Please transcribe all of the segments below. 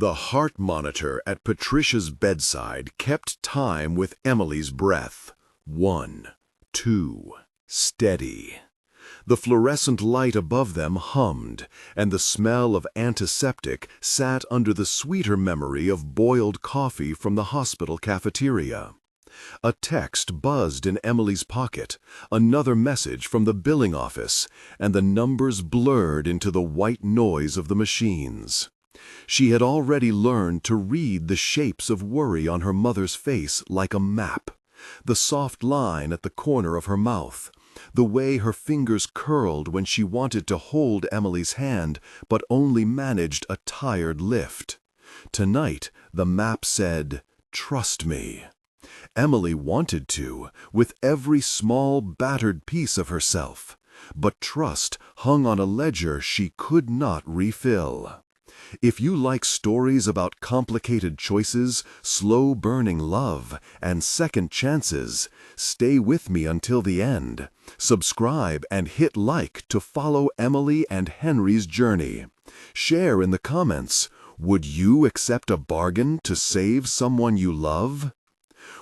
The heart monitor at Patricia's bedside kept time with Emily's breath. 1, 2, steady. The fluorescent light above them hummed, and the smell of antiseptic sat under the sweeter memory of boiled coffee from the hospital cafeteria. A text buzzed in Emily's pocket, another message from the billing office, and the numbers blurred into the white noise of the machines. She had already learned to read the shapes of worry on her mother's face like a map, the soft line at the corner of her mouth, the way her fingers curled when she wanted to hold Emily's hand but only managed a tired lift. Tonight, the map said, "Trust me." Emily wanted to, with every small, battered piece of herself, but trust hung on a ledger she could not refill. If you like stories about complicated choices, slow-burning love, and second chances, stay with me until the end. Subscribe and hit like to follow Emily and Henry's journey. Share in the comments, would you accept a bargain to save someone you love?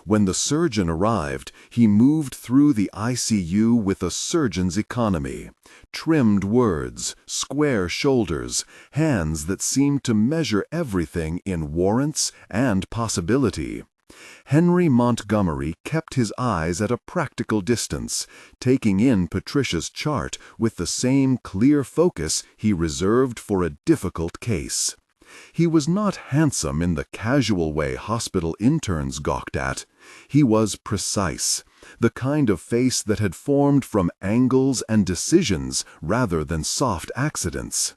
When the surgeon arrived, he moved through the ICU with a surgeon's economy. Trimmed words, square shoulders, hands that seemed to measure everything in warrants and possibility. Henry Montgomery kept his eyes at a practical distance, taking in Patricia's chart with the same clear focus he reserved for a difficult case. He was not handsome in the casual way hospital interns gawked at. He was precise, the kind of face that had formed from angles and decisions rather than soft accidents.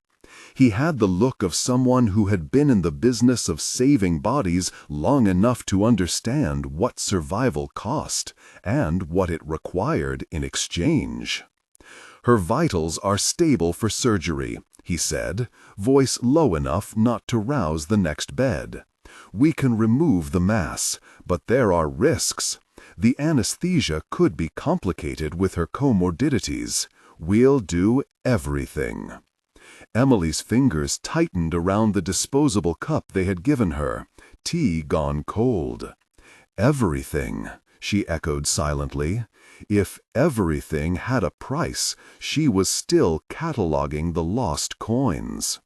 He had the look of someone who had been in the business of saving bodies long enough to understand what survival cost and what it required in exchange. "Her vitals are stable for surgery," he said, voice low enough not to rouse the next bed. "We can remove the mass, but there are risks. The anesthesia could be complicated with her comorbidities. We'll do everything." Emily's fingers tightened around the disposable cup they had given her, tea gone cold. "Everything," she echoed silently. If everything had a price, she was still cataloging the lost coins.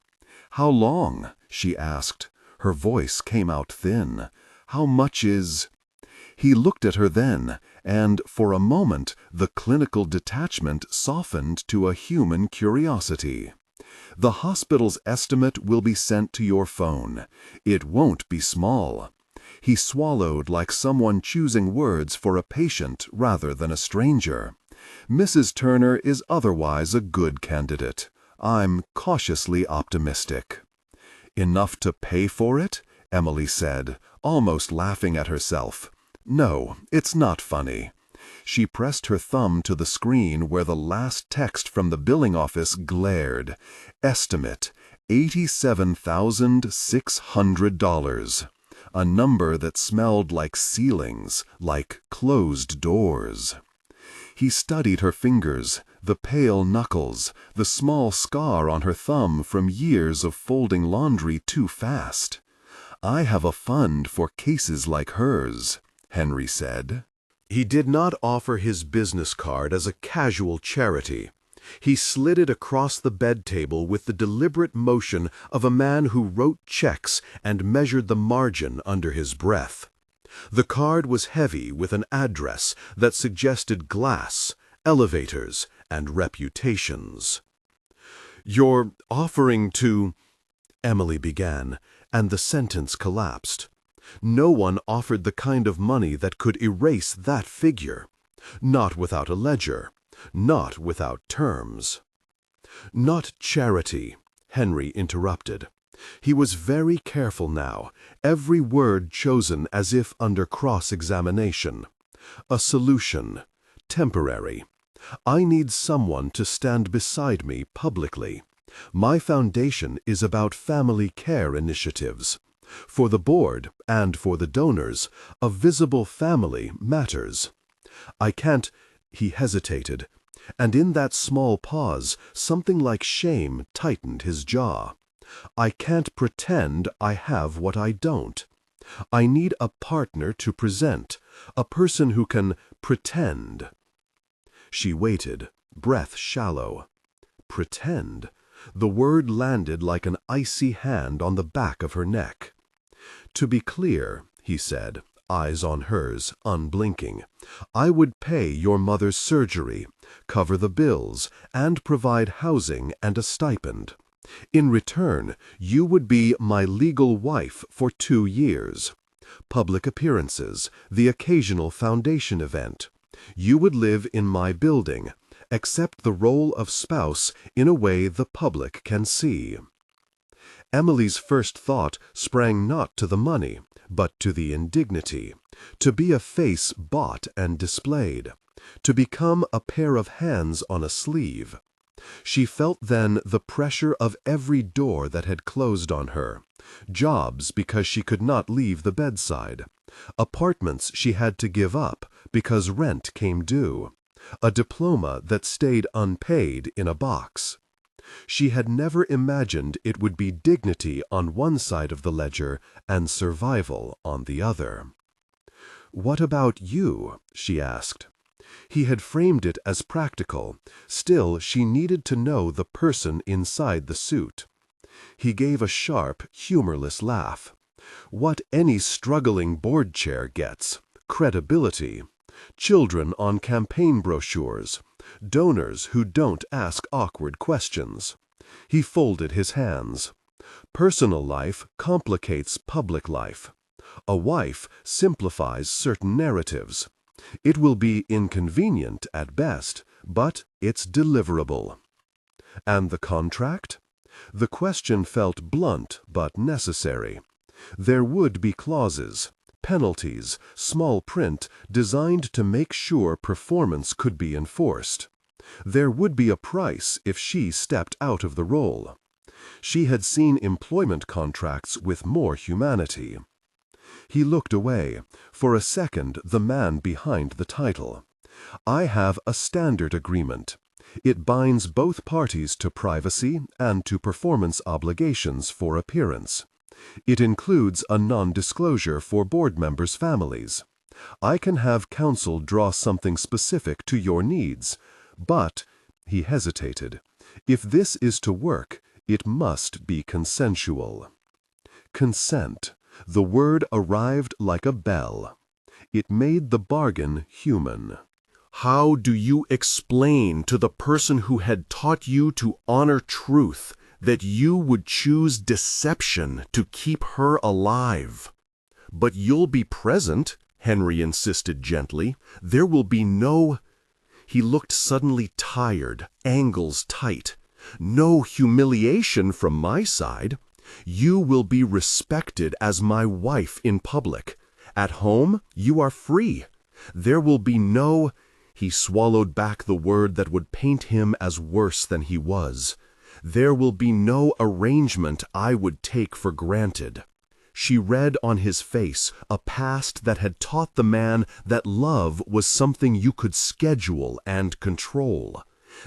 "How long?" she asked. Her voice came out thin. "How much is—" He looked at her then, and for a moment the clinical detachment softened to a human curiosity. "The hospital's estimate will be sent to your phone. It won't be small." He swallowed like someone choosing words for a patient rather than a stranger. "Mrs. Turner is otherwise a good candidate. I'm cautiously optimistic." "Enough to pay for it?" Emily said, almost laughing at herself. "No, it's not funny." She pressed her thumb to the screen where the last text from the billing office glared. Estimate, $87,600. A number that smelled like ceilings, like closed doors. He studied her fingers, the pale knuckles, the small scar on her thumb from years of folding laundry too fast. "I have a fund for cases like hers," Henry said. He did not offer his business card as a casual charity. He slid it across the bed table with the deliberate motion of a man who wrote checks and measured the margin under his breath. The card was heavy with an address that suggested glass, elevators, and reputations. "You're offering to—" Emily began, and the sentence collapsed. No one offered the kind of money that could erase that figure. Not without a ledger. Not without terms. "Not charity," Henry interrupted. He was very careful now, every word chosen as if under cross-examination. "A solution. Temporary. I need someone to stand beside me publicly. My foundation is about family care initiatives. For the board and for the donors, a visible family matters. I can't—" He hesitated, and in that small pause something like shame tightened his jaw. I can't pretend I have what I don't. I need a partner to present, a person who can pretend. She waited, breath shallow. Pretend. The word landed like an icy hand on the back of her neck. To be clear, he said, eyes on hers, unblinking, I would pay your mother's surgery, cover the bills, and provide housing and a stipend. In return, you would be my legal wife for 2 years. Public appearances, the occasional foundation event. You would live in my building, accept the role of spouse in a way the public can see. Emily's first thought sprang not to the money, but to the indignity, to be a face bought and displayed, to become a pair of hands on a sleeve. She felt then the pressure of every door that had closed on her, jobs because she could not leave the bedside, apartments she had to give up because rent came due, a diploma that stayed unpaid in a box. She had never imagined it would be dignity on one side of the ledger and survival on the other. "What about you?" she asked. He had framed it as practical, still she needed to know the person inside the suit. He gave a sharp, humorless laugh. What any struggling board chair gets: credibility. Children on campaign brochures. Donors who don't ask awkward questions. He folded his hands. Personal life complicates public life. A wife simplifies certain narratives. It will be inconvenient at best, but it's deliverable. And the contract? The question felt blunt but necessary. There would be clauses, penalties, small print designed to make sure performance could be enforced. There would be a price if she stepped out of the role. She had seen employment contracts with more humanity. He looked away, for a second the man behind the title. I have a standard agreement. It binds both parties to privacy and to performance obligations for appearance. It includes a non-disclosure for board members' families. I can have counsel draw something specific to your needs, but, he hesitated, if this is to work, it must be consensual. Consent. The word arrived like a bell. It made the bargain human. How do you explain to the person who had taught you to honor truth that you would choose deception to keep her alive? But you'll be present, Henry insisted gently. There will be no... He looked suddenly tired, angles tight. No humiliation from my side. You will be respected as my wife in public. At home, you are free. There will be no... He swallowed back the word that would paint him as worse than he was. There will be no arrangement I would take for granted. She read on his face a past that had taught the man that love was something you could schedule and control.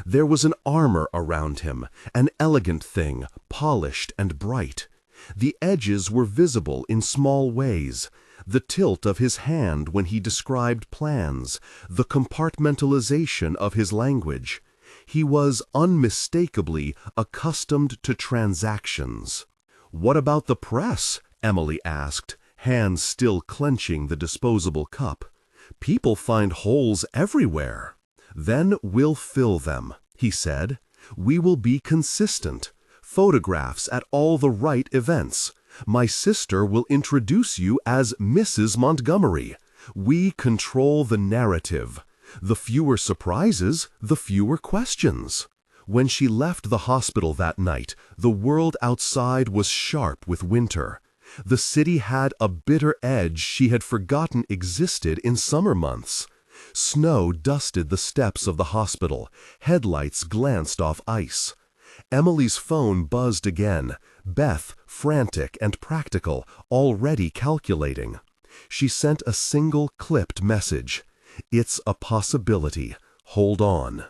There was an armor around him, an elegant thing, polished and bright. The edges were visible in small ways. The tilt of his hand when he described plans, the compartmentalization of his language. He was unmistakably accustomed to transactions. "What about the press?" Emily asked, hands still clenching the disposable cup. "People find holes everywhere." "Then we'll fill them," he said. "We will be consistent. Photographs at all the right events. My sister will introduce you as Mrs. Montgomery. We control the narrative. The fewer surprises, the fewer questions." When she left the hospital that night, the world outside was sharp with winter. The city had a bitter edge she had forgotten existed in summer months. Snow dusted the steps of the hospital. Headlights glanced off ice. Emily's phone buzzed again, Beth, frantic and practical, already calculating. She sent a single clipped message. "It's a possibility. Hold on."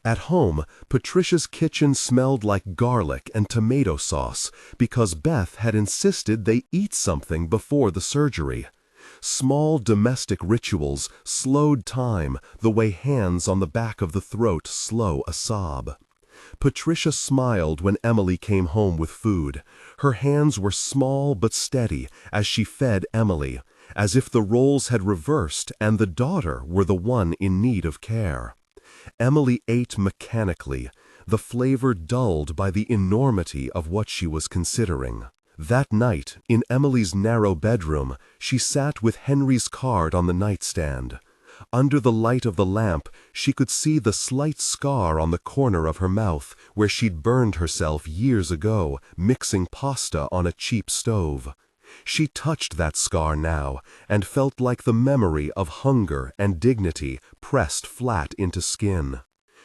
At home, Patricia's kitchen smelled like garlic and tomato sauce because Beth had insisted they eat something before the surgery. Small domestic rituals slowed time the way hands on the back of the throat slow a sob. Patricia smiled when Emily came home with food. Her hands were small but steady as she fed Emily, as if the roles had reversed and the daughter were the one in need of care. Emily ate mechanically, the flavor dulled by the enormity of what she was considering. That night, in Emily's narrow bedroom, she sat with Henry's card on the nightstand. Under the light of the lamp, she could see the slight scar on the corner of her mouth where she'd burned herself years ago, mixing pasta on a cheap stove. She touched that scar now and felt like the memory of hunger and dignity pressed flat into skin.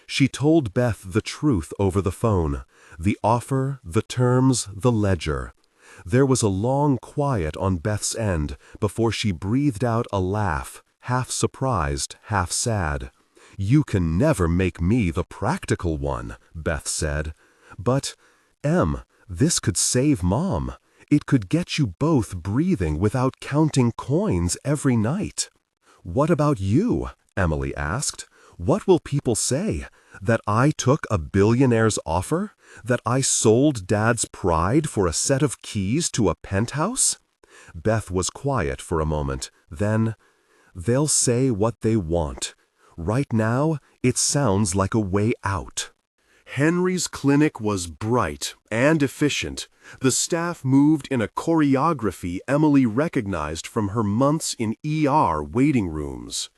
She told Beth the truth over the phone, the offer, the terms, the ledger. There was a long quiet on Beth's end before she breathed out a laugh, half surprised, half sad. "You can never make me the practical one," Beth said. "But, Em, this could save Mom. It could get you both breathing without counting coins every night." "What about you?" Emily asked. "What will people say? That I took a billionaire's offer? That I sold Dad's pride for a set of keys to a penthouse?" Beth was quiet for a moment. Then, "They'll say what they want. Right now, it sounds like a way out." Henry's clinic was bright and efficient. The staff moved in a choreography Emily recognized from her months in ER waiting rooms.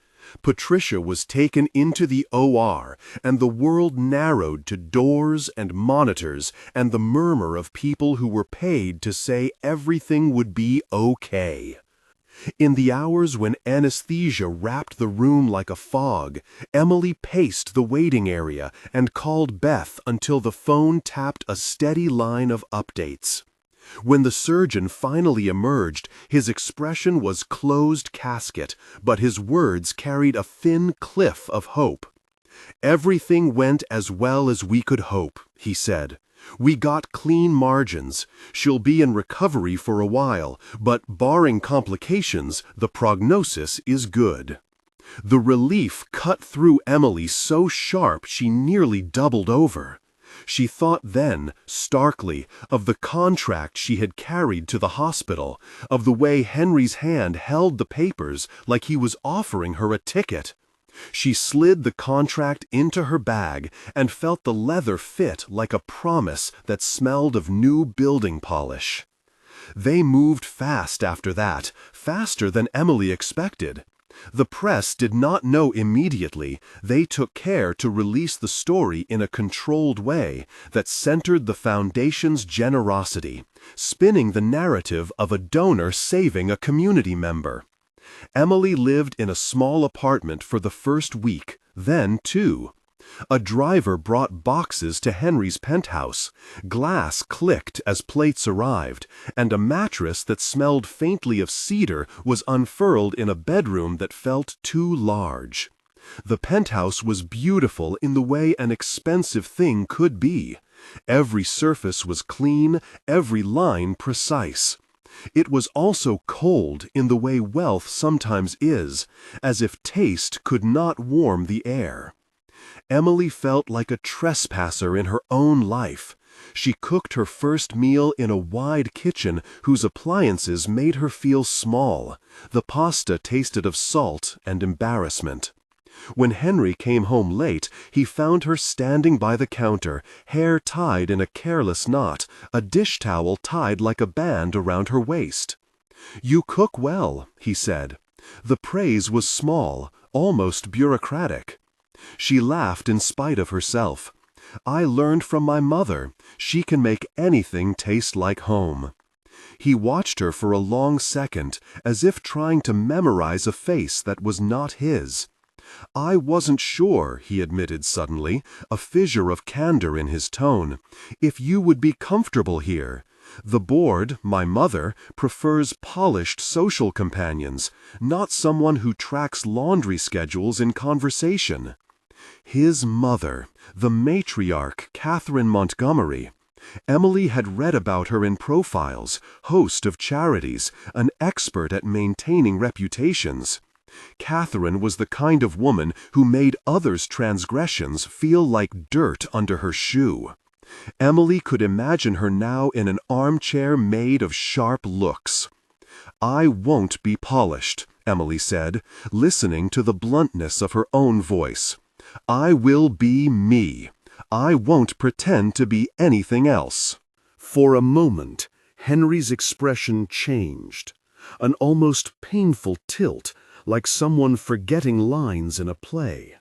Patricia was taken into the OR, and the world narrowed to doors and monitors and the murmur of people who were paid to say everything would be okay. In the hours when anesthesia wrapped the room like a fog, Emily paced the waiting area and called Beth until the phone tapped a steady line of updates. When the surgeon finally emerged, his expression was closed casket, but his words carried a thin cliff of hope. "Everything went as well as we could hope," he said. "We got clean margins. She'll be in recovery for a while, but barring complications, the prognosis is good." The relief cut through Emily so sharp she nearly doubled over. She thought then, starkly, of the contract she had carried to the hospital, of the way Henry's hand held the papers like he was offering her a ticket. She slid the contract into her bag and felt the leather fit like a promise that smelled of new building polish. They moved fast after that, faster than Emily expected. The press did not know immediately. They took care to release the story in a controlled way that centered the foundation's generosity, spinning the narrative of a donor saving a community member. Emily lived in a small apartment for the first week, then 2. A driver brought boxes to Henry's penthouse. Glass clicked as plates arrived, and a mattress that smelled faintly of cedar was unfurled in a bedroom that felt too large. The penthouse was beautiful in the way an expensive thing could be. Every surface was clean, every line precise. It was also cold in the way wealth sometimes is, as if taste could not warm the air. Emily felt like a trespasser in her own life. She cooked her first meal in a wide kitchen whose appliances made her feel small. The pasta tasted of salt and embarrassment. When Henry came home late, he found her standing by the counter, hair tied in a careless knot, a dish towel tied like a band around her waist. "You cook well," he said. The praise was small, almost bureaucratic. She laughed in spite of herself. "I learned from my mother. She can make anything taste like home." He watched her for a long second, as if trying to memorize a face that was not his. "I wasn't sure," he admitted suddenly, a fissure of candor in his tone, "if you would be comfortable here. The board, my mother, prefers polished social companions, not someone who tracks laundry schedules in conversation." His mother, the matriarch Catherine Montgomery. Emily had read about her in profiles, host of charities, an expert at maintaining reputations. Catherine was the kind of woman who made others' transgressions feel like dirt under her shoe. Emily could imagine her now in an armchair made of sharp looks. "I won't be polished," Emily said, listening to the bluntness of her own voice. "I will be me. I won't pretend to be anything else." For a moment, Henry's expression changed. An almost painful tilt, like someone forgetting lines in a play.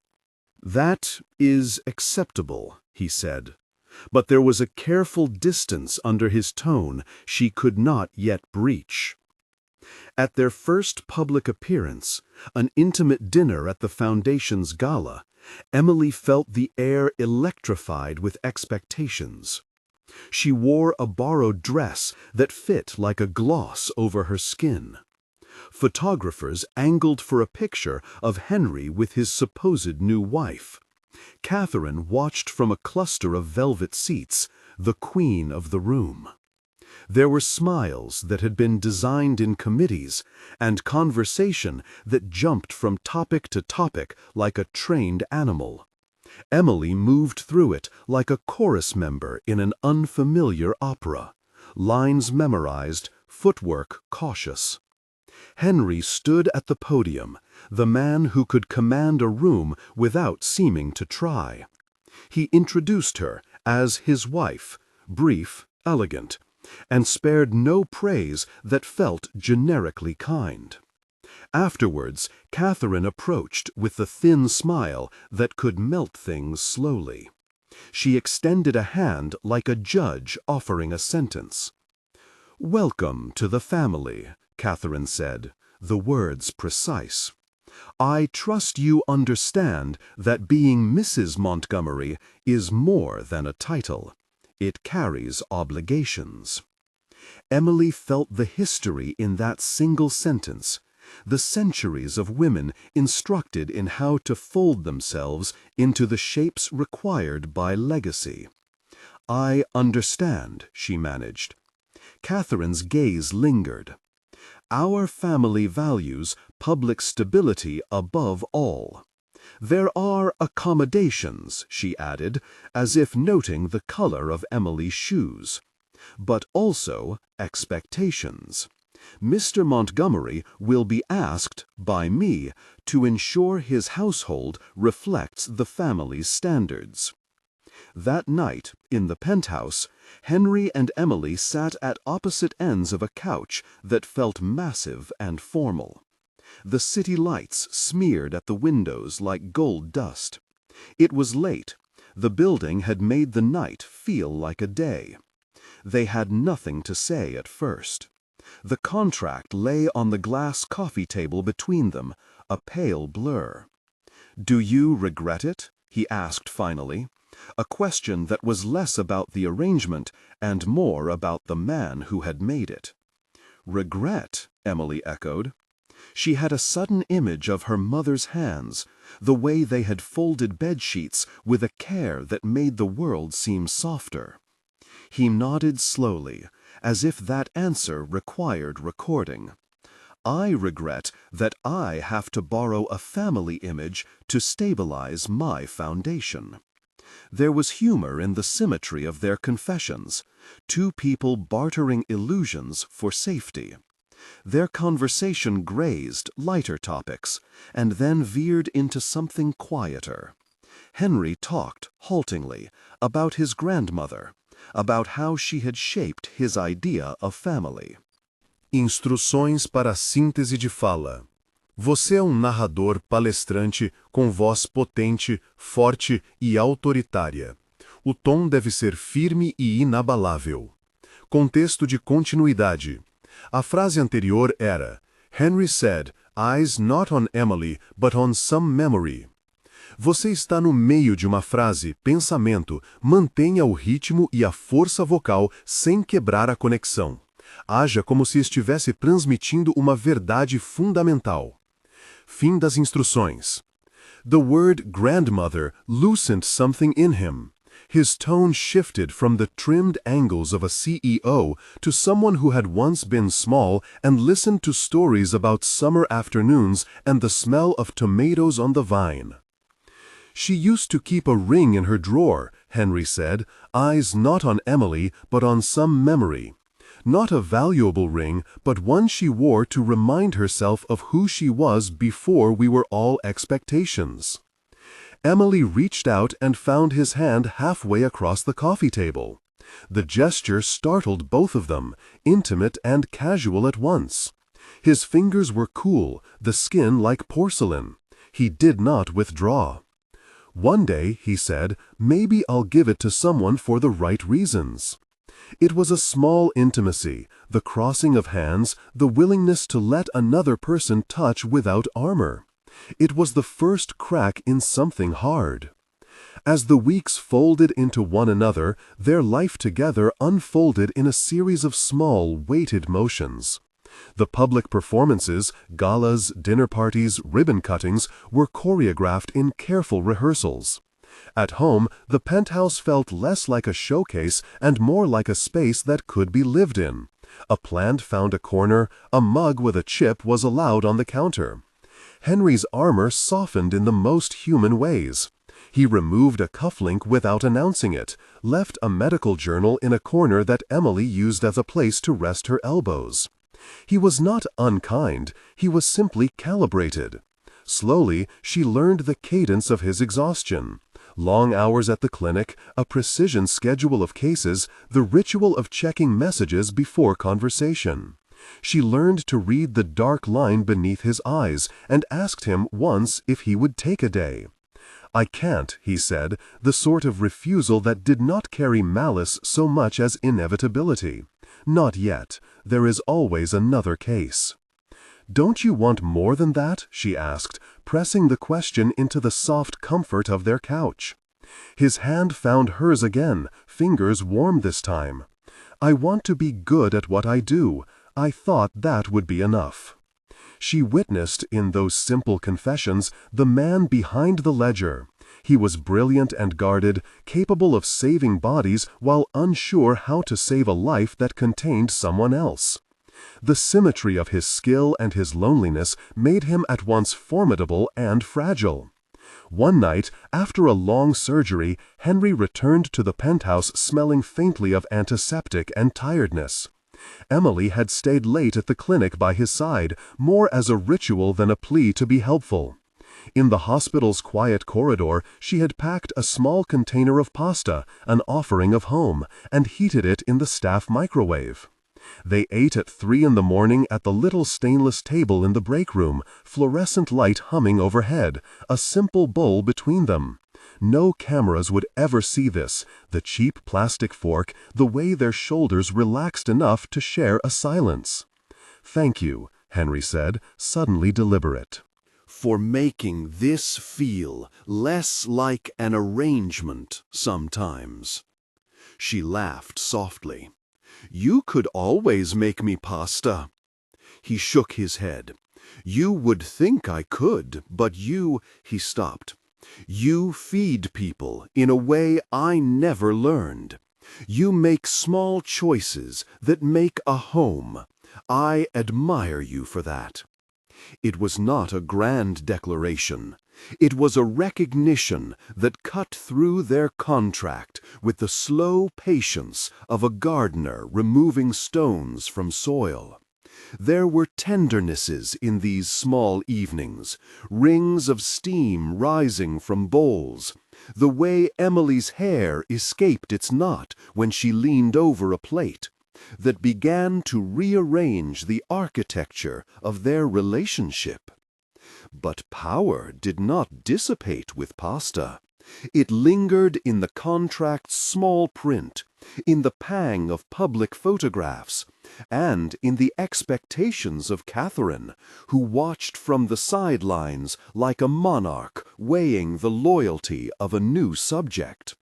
"That is acceptable," he said. But there was a careful distance under his tone she could not yet breach. At their first public appearance, an intimate dinner at the Foundation's gala, Emily felt the air electrified with expectations. She wore a borrowed dress that fit like a gloss over her skin. Photographers angled for a picture of Henry with his supposed new wife. Catherine watched from a cluster of velvet seats, the queen of the room. There were smiles that had been designed in committees, and conversation that jumped from topic to topic like a trained animal. Emily moved through it like a chorus member in an unfamiliar opera, lines memorized, footwork cautious. Henry stood at the podium, the man who could command a room without seeming to try. He introduced her as his wife, brief, elegant, and spared no praise that felt generically kind. Afterwards, Catherine approached with the thin smile that could melt things slowly. She extended a hand like a judge offering a sentence. "Welcome to the family," Catherine said, the words precise. "I trust you understand that being Mrs. Montgomery is more than a title. It carries obligations." Emily felt the history in that single sentence, the centuries of women instructed in how to fold themselves into the shapes required by legacy. "I understand," she managed. Catherine's gaze lingered. "Our family values public stability above all. There are accommodations," she added, as if noting the color of Emily's shoes, "but also expectations. Mr. Montgomery will be asked, by me, to ensure his household reflects the family's standards." That night, in the penthouse, Henry and Emily sat at opposite ends of a couch that felt massive and formal. The city lights smeared at the windows like gold dust. It was late. The building had made the night feel like a day. They had nothing to say at first. The contract lay on the glass coffee table between them, a pale blur. "Do you regret it?" he asked finally, a question that was less about the arrangement and more about the man who had made it. "Regret?" Emily echoed. She had a sudden image of her mother's hands, the way they had folded bedsheets with a care that made the world seem softer. He nodded slowly, as if that answer required recording. "I regret that I have to borrow a family image to stabilize my foundation." There was humor in the symmetry of their confessions, two people bartering illusions for safety. Their conversation grazed lighter topics, and then veered into something quieter. Henry talked, haltingly, about his grandmother, about how she had shaped his idea of family. Instruções para a síntese de fala. Você é narrador palestrante com voz potente, forte e autoritária. O tom deve ser firme e inabalável. Contexto de continuidade. A frase anterior era: Henry said, eyes not on Emily, but on some memory. Você está no meio de uma frase, pensamento, mantenha o ritmo e a força vocal sem quebrar a conexão. Haja como se estivesse transmitindo uma verdade fundamental. Fim das instruções. The word grandmother loosened something in him. His tone shifted from the trimmed angles of a CEO to someone who had once been small and listened to stories about summer afternoons and the smell of tomatoes on the vine. "She used to keep a ring in her drawer," Henry said, eyes not on Emily but on some memory. Not a valuable ring, but one she wore to remind herself of who she was before we were all expectations. Emily reached out and found his hand halfway across the coffee table. The gesture startled both of them, intimate and casual at once. His fingers were cool, the skin like porcelain. He did not withdraw. "One day," he said, "maybe I'll give it to someone for the right reasons." It was a small intimacy, the crossing of hands, the willingness to let another person touch without armor. It was the first crack in something hard. As the weeks folded into one another, their life together unfolded in a series of small, weighted motions. The public performances, galas, dinner parties, ribbon cuttings were choreographed in careful rehearsals. At home, the penthouse felt less like a showcase and more like a space that could be lived in. A plant found a corner, a mug with a chip was allowed on the counter. Henry's armor softened in the most human ways. He removed a cufflink without announcing it, left a medical journal in a corner that Emily used as a place to rest her elbows. He was not unkind, he was simply calibrated. Slowly, she learned the cadence of his exhaustion. Long hours at the clinic, a precision schedule of cases, the ritual of checking messages before conversation. She learned to read the dark line beneath his eyes and asked him once if he would take a day. "I can't," he said, the sort of refusal that did not carry malice so much as inevitability. "Not yet. There is always another case." "Don't you want more than that?" she asked, pressing the question into the soft comfort of their couch. His hand found hers again, fingers warm this time. "I want to be good at what I do. I thought that would be enough." She witnessed, in those simple confessions, the man behind the ledger. He was brilliant and guarded, capable of saving bodies while unsure how to save a life that contained someone else. The symmetry of his skill and his loneliness made him at once formidable and fragile. One night, after a long surgery, Henry returned to the penthouse smelling faintly of antiseptic and tiredness. Emily had stayed late at the clinic by his side, more as a ritual than a plea to be helpful. In the hospital's quiet corridor, she had packed a small container of pasta, an offering of home, and heated it in the staff microwave. They ate at 3 in the morning at the little stainless table in the break room, fluorescent light humming overhead, a simple bowl between them. No cameras would ever see this, the cheap plastic fork, the way their shoulders relaxed enough to share a silence. "Thank you," Henry said, suddenly deliberate. "For making this feel less like an arrangement sometimes." She laughed softly. "You could always make me pasta." He shook his head. "You would think I could, but you—" He stopped. "You feed people in a way I never learned. You make small choices that make a home. I admire you for that." It was not a grand declaration. It was a recognition that cut through their contract with the slow patience of a gardener removing stones from soil. There were tendernesses in these small evenings, rings of steam rising from bowls, the way Emily's hair escaped its knot when she leaned over a plate, that began to rearrange the architecture of their relationship. But power did not dissipate with pasta. It lingered in the contract's small print, in the pang of public photographs, and in the expectations of Catherine, who watched from the sidelines like a monarch weighing the loyalty of a new subject.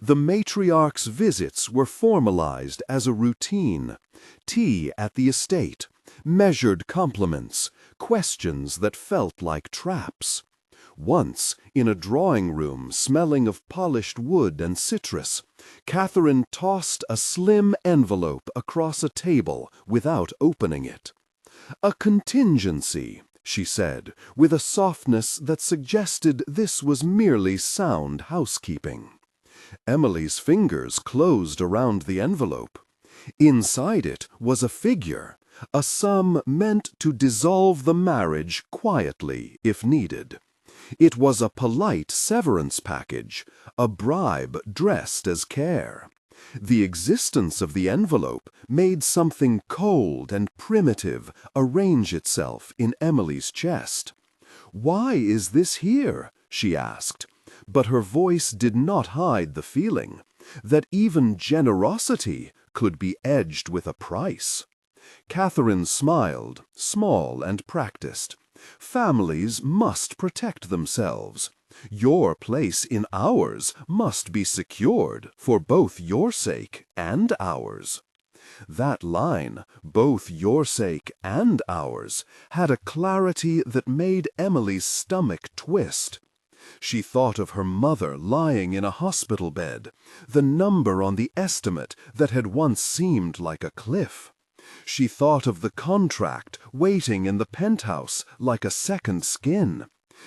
The matriarch's visits were formalized as a routine: tea at the estate, measured compliments, questions that felt like traps. Once, in a drawing room smelling of polished wood and citrus, Catherine tossed a slim envelope across a table without opening it. "A contingency," she said, with a softness that suggested this was merely sound housekeeping. Emily's fingers closed around the envelope. Inside it was a figure, a sum meant to dissolve the marriage quietly if needed. It was a polite severance package, a bribe dressed as care. The existence of the envelope made something cold and primitive arrange itself in Emily's chest. "Why is this here?" she asked, but her voice did not hide the feeling that even generosity could be edged with a price. Catherine smiled, small and practiced. "Families must protect themselves. Your place in ours must be secured for both your sake and ours." That line, "both your sake and ours," had a clarity that made Emily's stomach twist. She thought of her mother lying in a hospital bed, the number on the estimate that had once seemed like a cliff. She thought of the contract waiting in the penthouse like a second skin.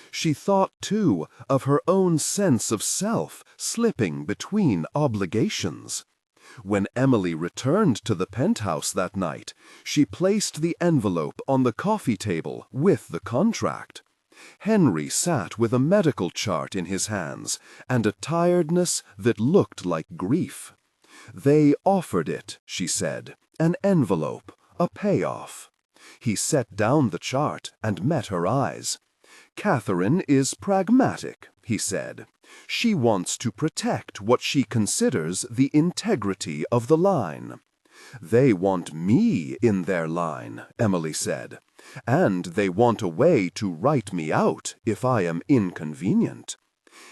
She thought, too, of her own sense of self slipping between obligations. When Emily returned to the penthouse that night, she placed the envelope on the coffee table with the contract. Henry sat with a medical chart in his hands and a tiredness that looked like grief. "They offered it," she said, "an envelope, a payoff." He set down the chart and met her eyes. "Catherine is pragmatic," he said. "She wants to protect what she considers the integrity of the line." "They want me in their line," Emily said, "and they want a way to write me out if I am inconvenient."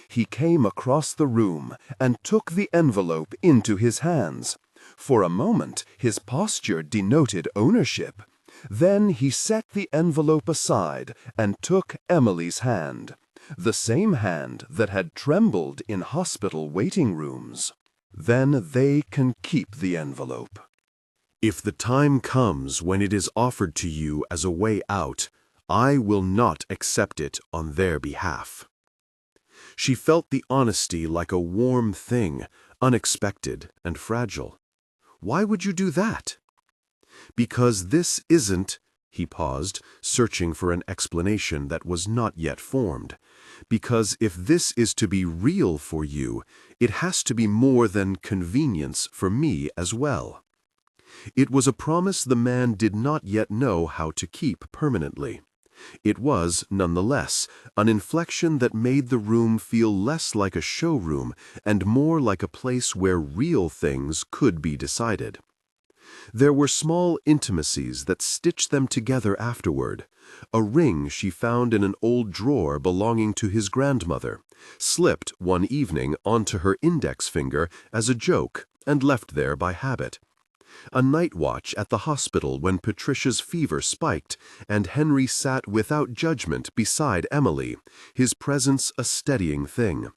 He came across the room and took the envelope into his hands. For a moment, his posture denoted ownership. Then he set the envelope aside and took Emily's hand, the same hand that had trembled in hospital waiting rooms. "Then they can keep the envelope." If the time comes when it is offered to you as a way out, I will not accept it on their behalf. She felt the honesty like a warm thing, unexpected and fragile. Why would you do that? Because this isn't, he paused, searching for an explanation that was not yet formed. Because if this is to be real for you, it has to be more than convenience for me as well. It was a promise the man did not yet know how to keep permanently. It was, nonetheless, an inflection that made the room feel less like a showroom and more like a place where real things could be decided. There were small intimacies that stitched them together afterward. A ring she found in an old drawer belonging to his grandmother, slipped one evening onto her index finger as a joke and left there by habit. A night watch at the hospital when Patricia's fever spiked, and Henry sat without judgment beside Emily, his presence a steadying thing.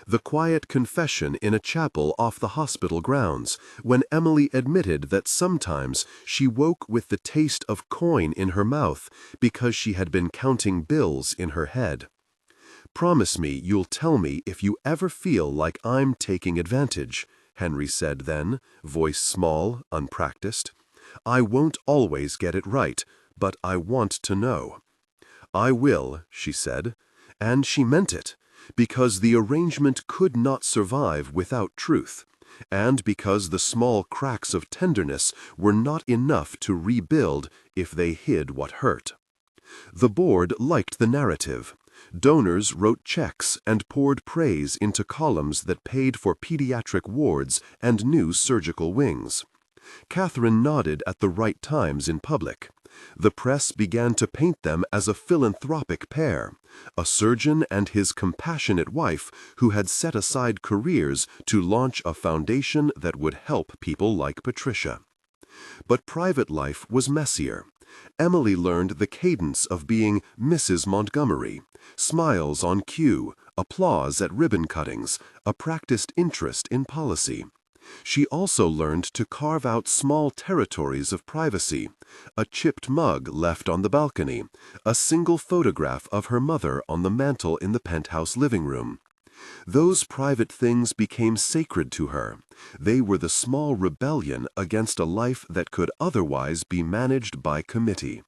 The quiet confession in a chapel off the hospital grounds, when Emily admitted that sometimes she woke with the taste of coin in her mouth because she had been counting bills in her head. "Promise me you'll tell me if you ever feel like I'm taking advantage," Henry said then, voice small, unpracticed. "I won't always get it right, but I want to know." "I will," she said, and she meant it, because the arrangement could not survive without truth, and because the small cracks of tenderness were not enough to rebuild if they hid what hurt. The board liked the narrative. Donors wrote checks and poured praise into columns that paid for pediatric wards and new surgical wings. Catherine nodded at the right times in public. The press began to paint them as a philanthropic pair, a surgeon and his compassionate wife who had set aside careers to launch a foundation that would help people like Patricia. But private life was messier. Emily learned the cadence of being Mrs. Montgomery, smiles on cue, applause at ribbon cuttings, a practiced interest in policy. She also learned to carve out small territories of privacy, a chipped mug left on the balcony, a single photograph of her mother on the mantel in the penthouse living room. Those private things became sacred to her. They were the small rebellion against a life that could otherwise be managed by committee.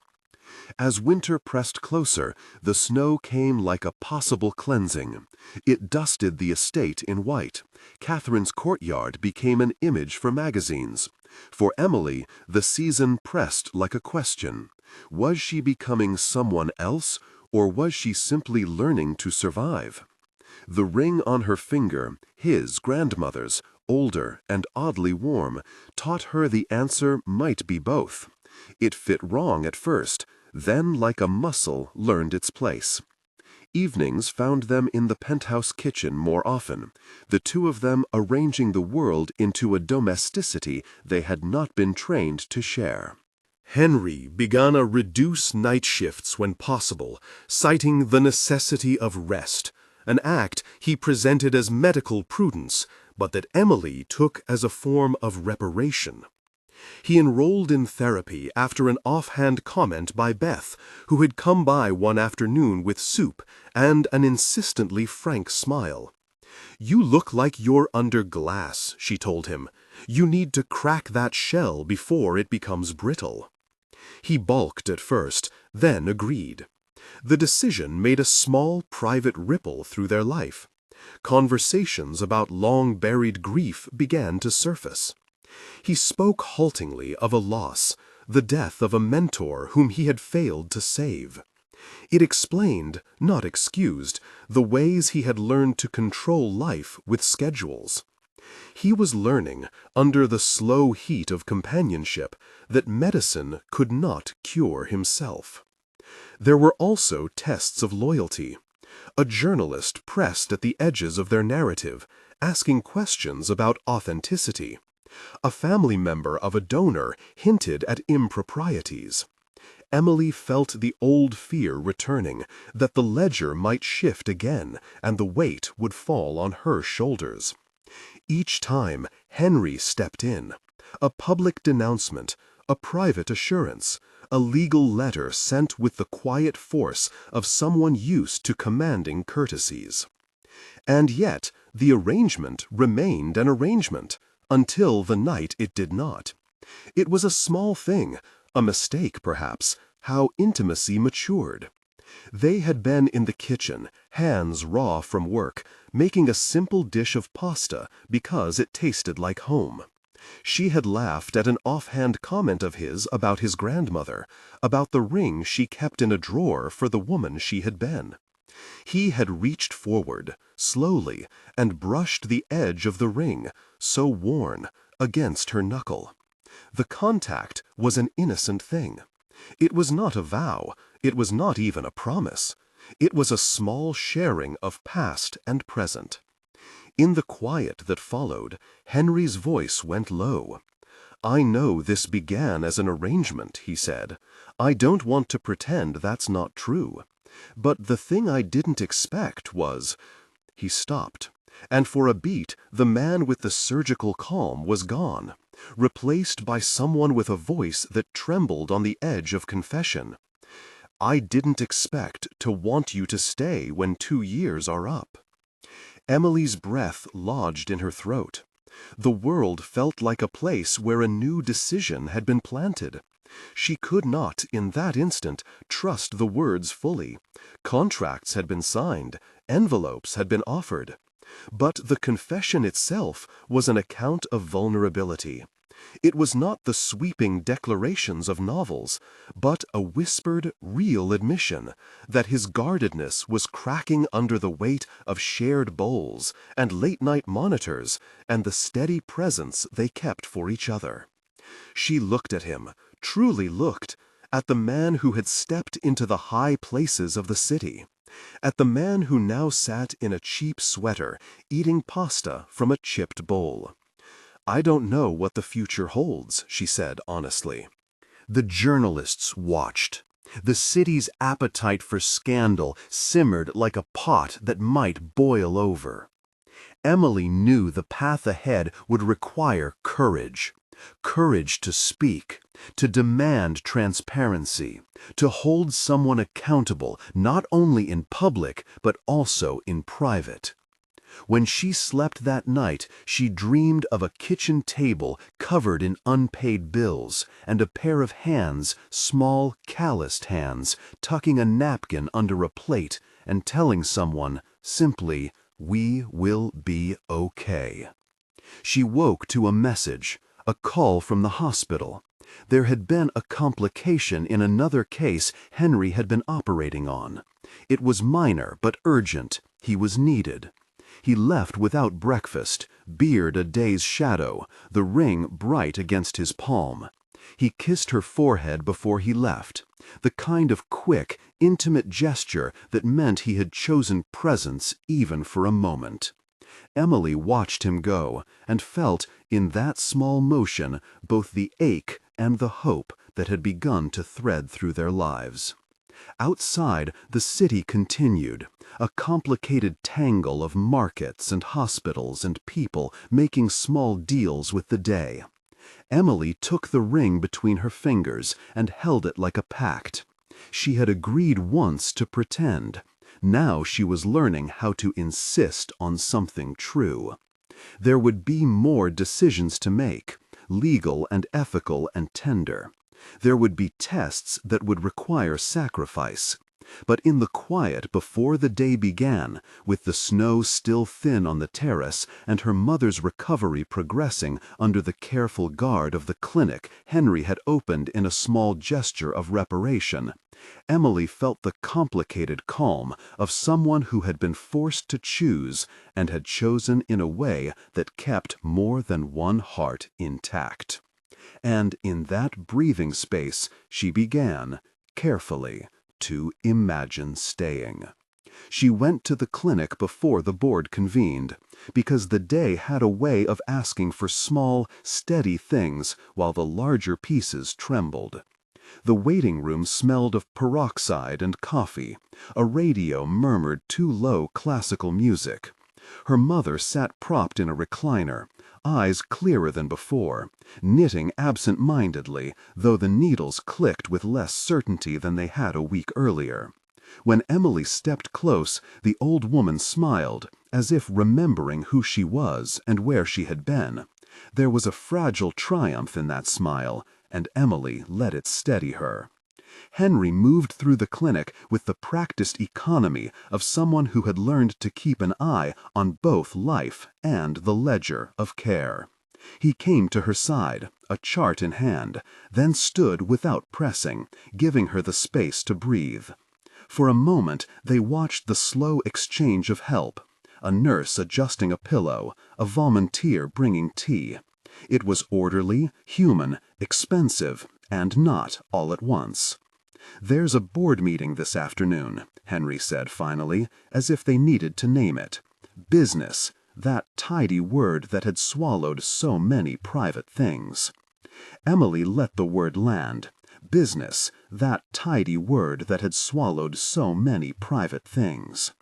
As winter pressed closer, the snow came like a possible cleansing. It dusted the estate in white. Catherine's courtyard became an image for magazines. For Emily, the season pressed like a question. Was she becoming someone else, or was she simply learning to survive? The ring on her finger, his grandmother's, older and oddly warm, taught her the answer might be both. It fit wrong at first, then like a muscle learned its place. Evenings found them in the penthouse kitchen more often, the two of them arranging the world into a domesticity they had not been trained to share. Henry began to reduce night shifts when possible, citing the necessity of rest, an act he presented as medical prudence, but that Emily took as a form of reparation. He enrolled in therapy after an offhand comment by Beth, who had come by one afternoon with soup and an insistently frank smile. "You look like you're under glass," she told him. "You need to crack that shell before it becomes brittle." He balked at first, then agreed. The decision made a small private ripple through their life. Conversations about long-buried grief began to surface. He spoke haltingly of a loss, the death of a mentor whom he had failed to save. It explained, not excused, the ways he had learned to control life with schedules. He was learning, under the slow heat of companionship, that medicine could not cure himself. There were also tests of loyalty. A journalist pressed at the edges of their narrative, asking questions about authenticity. A family member of a donor hinted at improprieties. Emily felt the old fear returning, that the ledger might shift again and the weight would fall on her shoulders. Each time, Henry stepped in. A public denouncement, a private assurance, a legal letter sent with the quiet force of someone used to commanding courtesies. And yet, the arrangement remained an arrangement, until the night it did not. It was a small thing, a mistake perhaps, how intimacy matured. They had been in the kitchen, hands raw from work, making a simple dish of pasta because it tasted like home. She had laughed at an offhand comment of his about his grandmother, about the ring she kept in a drawer for the woman she had been. He had reached forward, slowly, and brushed the edge of the ring, so worn, against her knuckle. The contact was an innocent thing. It was not a vow, it was not even a promise. It was a small sharing of past and present. In the quiet that followed, Henry's voice went low. "I know this began as an arrangement," he said. "I don't want to pretend that's not true. But the thing I didn't expect was—" He stopped, and for a beat the man with the surgical calm was gone, replaced by someone with a voice that trembled on the edge of confession. "I didn't expect to want you to stay when 2 years are up." Emily's breath lodged in her throat. The world felt like a place where a new decision had been planted. She could not, in that instant, trust the words fully. Contracts had been signed, envelopes had been offered. But the confession itself was an account of vulnerability. It was not the sweeping declarations of novels, but a whispered, real admission that his guardedness was cracking under the weight of shared bowls and late-night monitors and the steady presence they kept for each other. She looked at him, truly looked, at the man who had stepped into the high places of the city, at the man who now sat in a cheap sweater, eating pasta from a chipped bowl. "I don't know what the future holds," she said honestly. The journalists watched. The city's appetite for scandal simmered like a pot that might boil over. Emily knew the path ahead would require courage. Courage to speak, to demand transparency, to hold someone accountable not only in public but also in private. When she slept that night, she dreamed of a kitchen table covered in unpaid bills and a pair of hands, small, calloused hands, tucking a napkin under a plate and telling someone, simply, "We will be okay." She woke to a message, a call from the hospital. There had been a complication in another case Henry had been operating on. It was minor but urgent. He was needed. He left without breakfast, beard a day's shadow, the ring bright against his palm. He kissed her forehead before he left, the kind of quick, intimate gesture that meant he had chosen presence even for a moment. Emily watched him go and felt, in that small motion, both the ache and the hope that had begun to thread through their lives. Outside, the city continued, a complicated tangle of markets and hospitals and people making small deals with the day. Emily took the ring between her fingers and held it like a pact. She had agreed once to pretend. Now she was learning how to insist on something true. There would be more decisions to make, legal and ethical and tender. There would be tests that would require sacrifice. But in the quiet before the day began, with the snow still thin on the terrace and her mother's recovery progressing under the careful guard of the clinic Henry had opened in a small gesture of reparation, Emily felt the complicated calm of someone who had been forced to choose and had chosen in a way that kept more than one heart intact. And in that breathing space she began, carefully, to imagine staying. She went to the clinic before the board convened, because the day had a way of asking for small, steady things while the larger pieces trembled. The waiting room smelled of peroxide and coffee. A radio murmured too low classical music. Her mother sat propped in a recliner, eyes clearer than before, knitting absent-mindedly, though the needles clicked with less certainty than they had a week earlier. When Emily stepped close, the old woman smiled, as if remembering who she was and where she had been. There was a fragile triumph in that smile, and Emily let it steady her. Henry moved through the clinic with the practiced economy of someone who had learned to keep an eye on both life and the ledger of care. He came to her side, a chart in hand, then stood without pressing, giving her the space to breathe. For a moment they watched the slow exchange of help, a nurse adjusting a pillow, a volunteer bringing tea. It was orderly, human, expensive, and not all at once. "There's a board meeting this afternoon," Henry said finally, as if they needed to name it. Business, that tidy word that had swallowed so many private things. Emily let the word land. Business, that tidy word that had swallowed so many private things.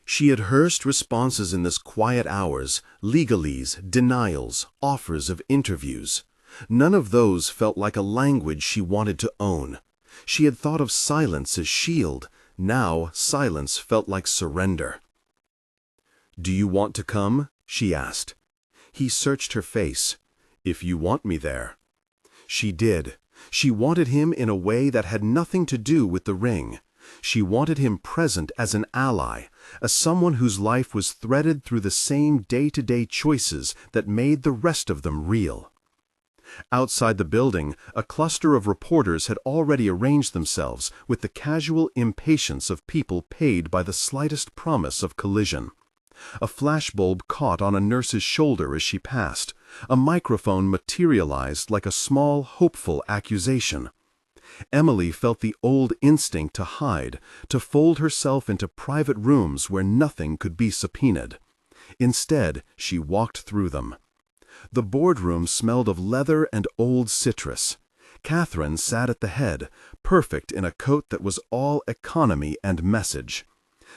She had rehearsed responses in this quiet hours, legalese, denials, offers of interviews. None of those felt like a language she wanted to own. She had thought of silence as shield. Now silence felt like surrender. "Do you want to come?" she asked. He searched her face. "If you want me there." She did. She wanted him in a way that had nothing to do with the ring. She wanted him present as an ally, as someone whose life was threaded through the same day-to-day choices that made the rest of them real. Outside the building, a cluster of reporters had already arranged themselves with the casual impatience of people paid by the slightest promise of collision. A flashbulb caught on a nurse's shoulder as she passed. A microphone materialized like a small, hopeful accusation. Emily felt the old instinct to hide, to fold herself into private rooms where nothing could be subpoenaed. Instead, she walked through them. The boardroom smelled of leather and old citrus. Catherine sat at the head, perfect in a coat that was all economy and message.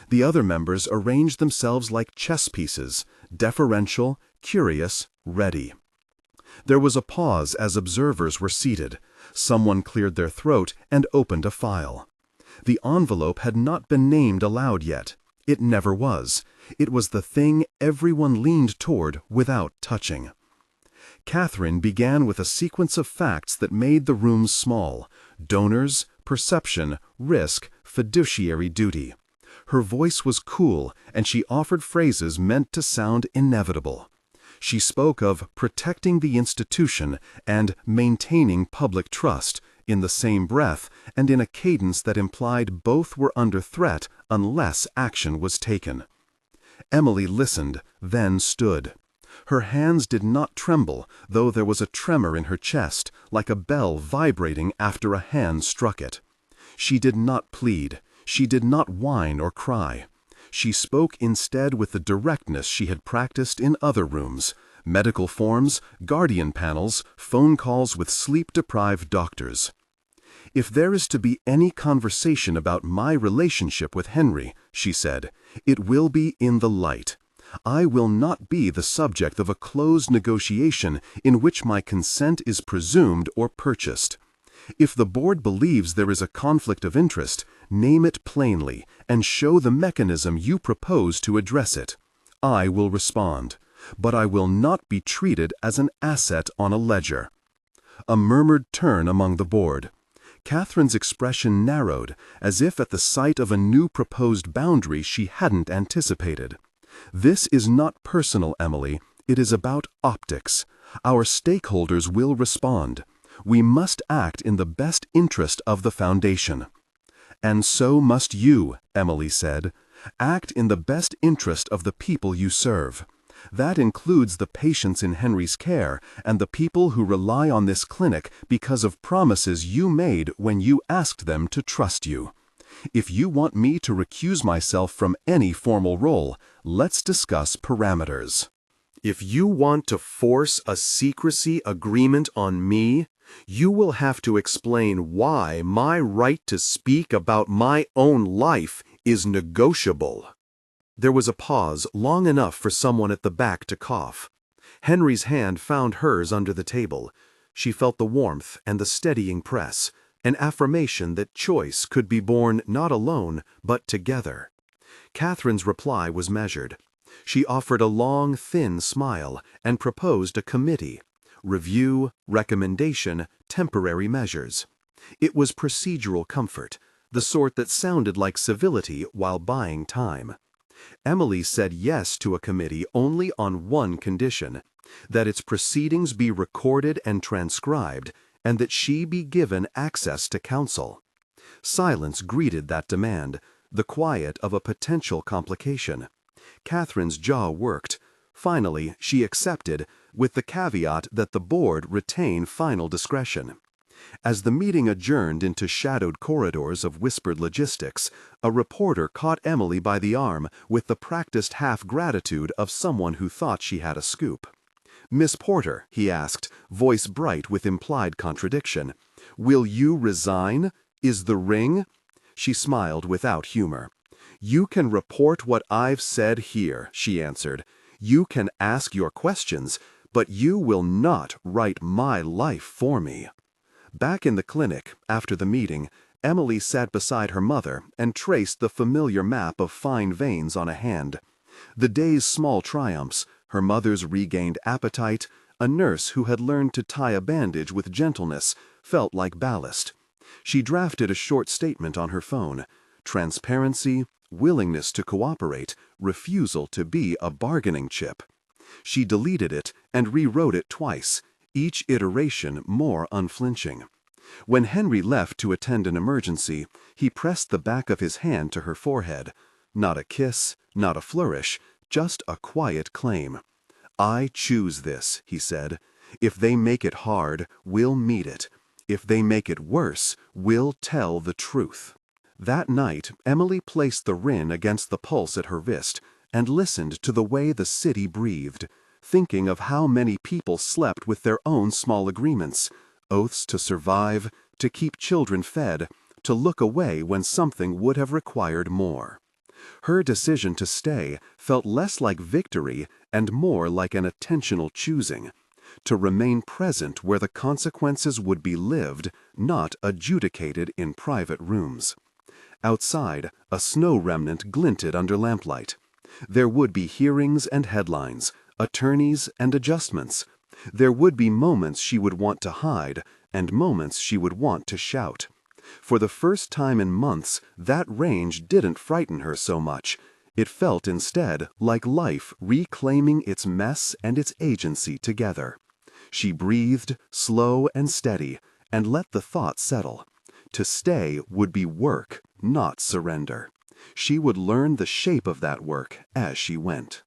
The other members arranged themselves like chess pieces, deferential, curious, ready. There was a pause as observers were seated. Someone cleared their throat and opened a file. The envelope had not been named aloud yet. It never was. It was the thing everyone leaned toward without touching. Catherine began with a sequence of facts that made the room small: donors, perception, risk, fiduciary duty. Her voice was cool, and she offered phrases meant to sound inevitable. She spoke of protecting the institution and maintaining public trust in the same breath and in a cadence that implied both were under threat unless action was taken. Emily listened, then stood. Her hands did not tremble, though there was a tremor in her chest, like a bell vibrating after a hand struck it. She did not plead. She did not whine or cry. She spoke instead with the directness she had practiced in other rooms: medical forms, guardian panels, phone calls with sleep-deprived doctors. "If there is to be any conversation about my relationship with Henry," she said, "it will be in the light. I will not be the subject of a closed negotiation in which my consent is presumed or purchased. If the board believes there is a conflict of interest, name it plainly and show the mechanism you propose to address it. I will respond, but I will not be treated as an asset on a ledger." A murmured turn among the board. Catherine's expression narrowed, as if at the sight of a new proposed boundary she hadn't anticipated. "This is not personal, Emily. It is about optics. Our stakeholders will respond. We must act in the best interest of the foundation." "And so must you," Emily said. "Act in the best interest of the people you serve. That includes the patients in Henry's care and the people who rely on this clinic because of promises you made when you asked them to trust you. If you want me to recuse myself from any formal role, let's discuss parameters." "If you want to force a secrecy agreement on me, you will have to explain why my right to speak about my own life is negotiable." There was a pause long enough for someone at the back to cough. Henry's hand found hers under the table. She felt the warmth and the steadying press, an affirmation that choice could be born not alone, but together. Catherine's reply was measured. She offered a long, thin smile and proposed a committee: review, recommendation, temporary measures. It was procedural comfort, the sort that sounded like civility while buying time. Emily said yes to a committee only on one condition: that its proceedings be recorded and transcribed, and that she be given access to counsel. Silence greeted that demand, the quiet of a potential complication. Catherine's jaw worked. Finally, she accepted, with the caveat that the board retain final discretion. As the meeting adjourned into shadowed corridors of whispered logistics, a reporter caught Emily by the arm with the practiced half-gratitude of someone who thought she had a scoop. "Miss Porter," he asked, voice bright with implied contradiction, "will you resign? Is the ring—" She smiled without humor. "You can report what I've said here," she answered. "You can ask your questions, but you will not write my life for me." Back in the clinic, after the meeting, Emily sat beside her mother and traced the familiar map of fine veins on a hand. The day's small triumphs, her mother's regained appetite, a nurse who had learned to tie a bandage with gentleness, felt like ballast. She drafted a short statement on her phone: transparency, willingness to cooperate, refusal to be a bargaining chip. She deleted it and rewrote it twice, each iteration more unflinching. When Henry left to attend an emergency, he pressed the back of his hand to her forehead. Not a kiss, not a flourish, just a quiet claim. "I choose this," he said. "If they make it hard, we'll meet it. If they make it worse, we'll tell the truth." That night, Emily placed the ring against the pulse at her wrist and listened to the way the city breathed, thinking of how many people slept with their own small agreements. oaths to survive, to keep children fed, to look away when something would have required more. Her decision to stay felt less like victory and more like an attentional choosing, to remain present where the consequences would be lived, not adjudicated in private rooms. Outside, a snow remnant glinted under lamplight. There would be hearings and headlines, attorneys and adjustments. There would be moments she would want to hide and moments she would want to shout. For the first time in months, that range didn't frighten her so much. It felt instead like life reclaiming its mess and its agency together. She breathed, slow and steady, and let the thought settle. To stay would be work, not surrender. She would learn the shape of that work as she went.